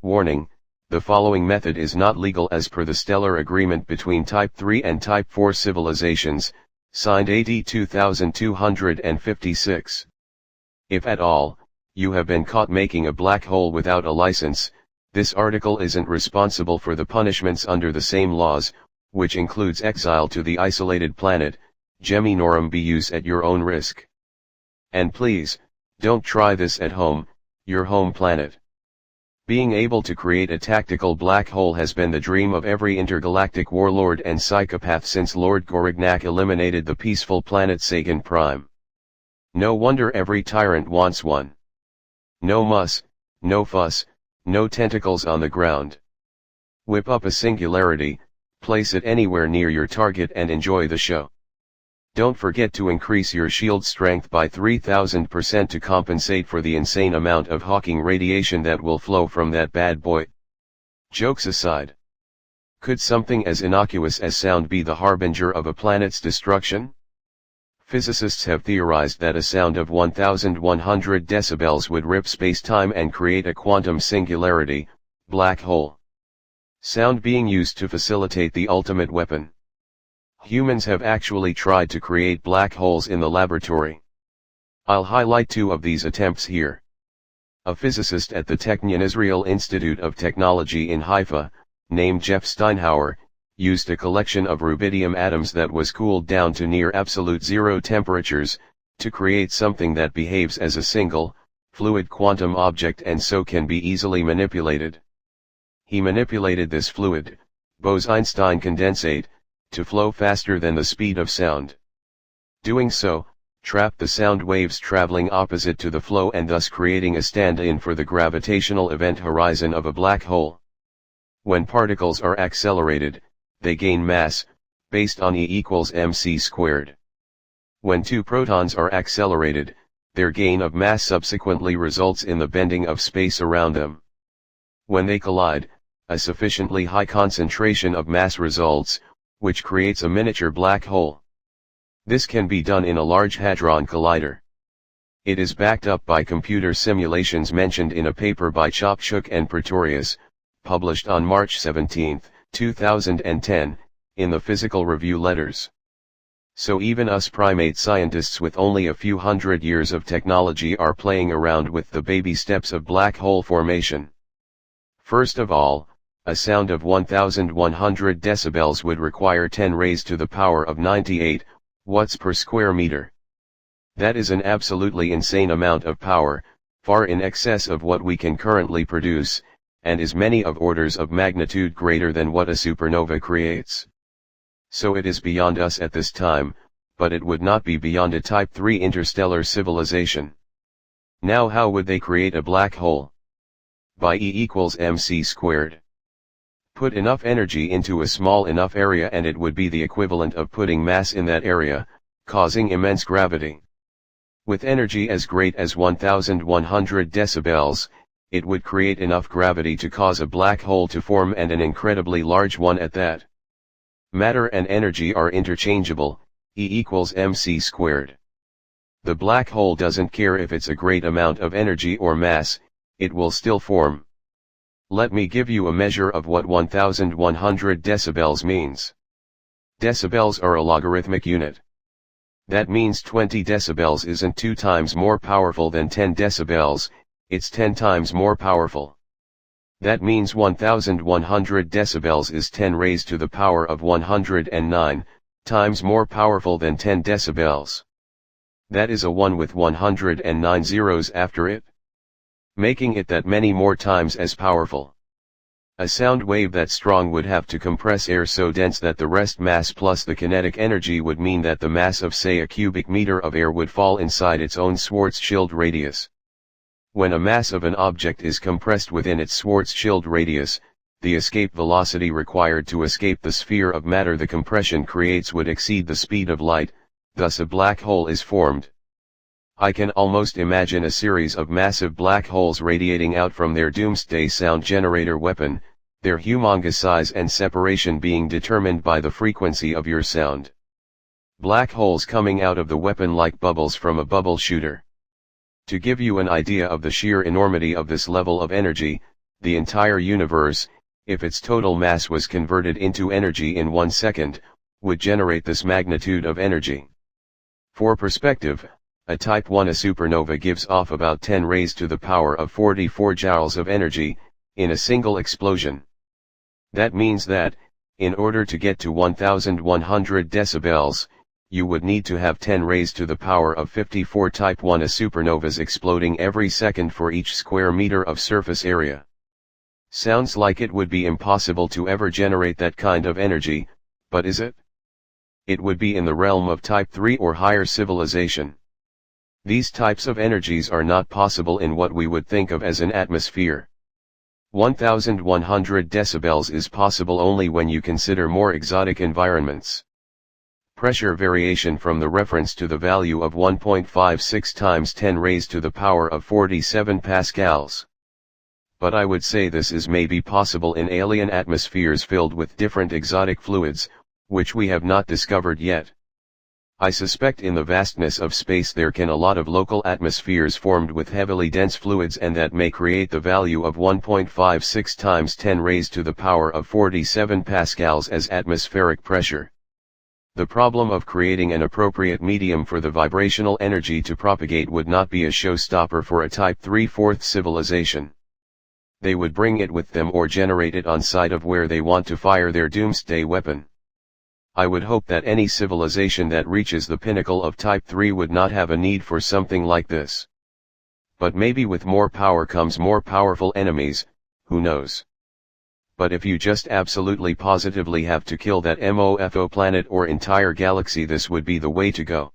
Warning, the following method is not legal as per the Stellar Agreement between Type 3 and Type 4 civilizations, signed AD 2256. If at all, you have been caught making a black hole without a license, this article isn't responsible for the punishments under the same laws, which includes exile to the isolated planet, geminorum Bus at your own risk. And please, don't try this at home, your home planet. Being able to create a tactical black hole has been the dream of every intergalactic warlord and psychopath since Lord Gorignac eliminated the peaceful planet Sagan Prime. No wonder every tyrant wants one. No muss, no fuss, no tentacles on the ground. Whip up a singularity, place it anywhere near your target and enjoy the show. Don't forget to increase your shield strength by 3000% to compensate for the insane amount of Hawking radiation that will flow from that bad boy. Jokes aside, could something as innocuous as sound be the harbinger of a planet's destruction? Physicists have theorized that a sound of 1100 decibels would rip space-time and create a quantum singularity, black hole. Sound being used to facilitate the ultimate weapon. Humans have actually tried to create black holes in the laboratory. I'll highlight two of these attempts here. A physicist at the Technion Israel Institute of Technology in Haifa, named Jeff Steinhauer, used a collection of rubidium atoms that was cooled down to near absolute zero temperatures, to create something that behaves as a single, fluid quantum object and so can be easily manipulated. He manipulated this fluid, Bose-Einstein condensate, to flow faster than the speed of sound. Doing so, trapped the sound waves traveling opposite to the flow and thus creating a stand-in for the gravitational event horizon of a black hole. When particles are accelerated, they gain mass, based on E equals mc squared. When two protons are accelerated, their gain of mass subsequently results in the bending of space around them. When they collide, a sufficiently high concentration of mass results, which creates a miniature black hole. This can be done in a Large Hadron Collider. It is backed up by computer simulations mentioned in a paper by Chopchuk and Pretorius, published on March 17, 2010, in the Physical Review Letters. So even us primate scientists with only a few hundred years of technology are playing around with the baby steps of black hole formation. First of all, a sound of 1100 decibels would require 10 raised to the power of 98 watts per square meter. That is an absolutely insane amount of power, far in excess of what we can currently produce, and is many of orders of magnitude greater than what a supernova creates. So it is beyond us at this time, but it would not be beyond a Type 3 interstellar civilization. Now how would they create a black hole? By E equals mc squared. Put enough energy into a small enough area and it would be the equivalent of putting mass in that area, causing immense gravity. With energy as great as 1100 decibels, it would create enough gravity to cause a black hole to form and an incredibly large one at that. Matter and energy are interchangeable, E equals mc squared. The black hole doesn't care if it's a great amount of energy or mass, it will still form. Let me give you a measure of what 1100 decibels means. Decibels are a logarithmic unit. That means 20 decibels isn't 2 times more powerful than 10 decibels, it's 10 times more powerful. That means 1100 decibels is 10 raised to the power of 109 times more powerful than 10 decibels. That is a 1 with 109 zeros after it, making it that many more times as powerful. A sound wave that strong would have to compress air so dense that the rest mass plus the kinetic energy would mean that the mass of say a cubic meter of air would fall inside its own Schwarzschild radius. When a mass of an object is compressed within its Schwarzschild radius, the escape velocity required to escape the sphere of matter the compression creates would exceed the speed of light, thus a black hole is formed. I can almost imagine a series of massive black holes radiating out from their doomsday sound generator weapon, their humongous size and separation being determined by the frequency of your sound. Black holes coming out of the weapon like bubbles from a bubble shooter. To give you an idea of the sheer enormity of this level of energy, the entire universe, if its total mass was converted into energy in 1 second, would generate this magnitude of energy. For perspective, a Type 1a supernova gives off about 10 raised to the power of 44 joules of energy, in a single explosion. That means that, in order to get to 1100 decibels, you would need to have 10 raised to the power of 54 Type 1a supernovas exploding every second for each square meter of surface area. Sounds like it would be impossible to ever generate that kind of energy, but is it? It would be in the realm of Type 3 or higher civilization. These types of energies are not possible in what we would think of as an atmosphere. 1100 decibels is possible only when you consider more exotic environments. Pressure variation from the reference to the value of 1.56 times 10 raised to the power of 47 pascals. But I would say this is maybe possible in alien atmospheres filled with different exotic fluids, which we have not discovered yet. I suspect in the vastness of space there can a lot of local atmospheres formed with heavily dense fluids, and that may create the value of 1.56 times 10 raised to the power of 47 pascals as atmospheric pressure. The problem of creating an appropriate medium for the vibrational energy to propagate would not be a showstopper for a Type 3/4 civilization. They would bring it with them or generate it on site of where they want to fire their doomsday weapon. I would hope that any civilization that reaches the pinnacle of Type 3 would not have a need for something like this. But maybe with more power comes more powerful enemies, who knows? But if you just absolutely positively have to kill that MOFO planet or entire galaxy, this would be the way to go.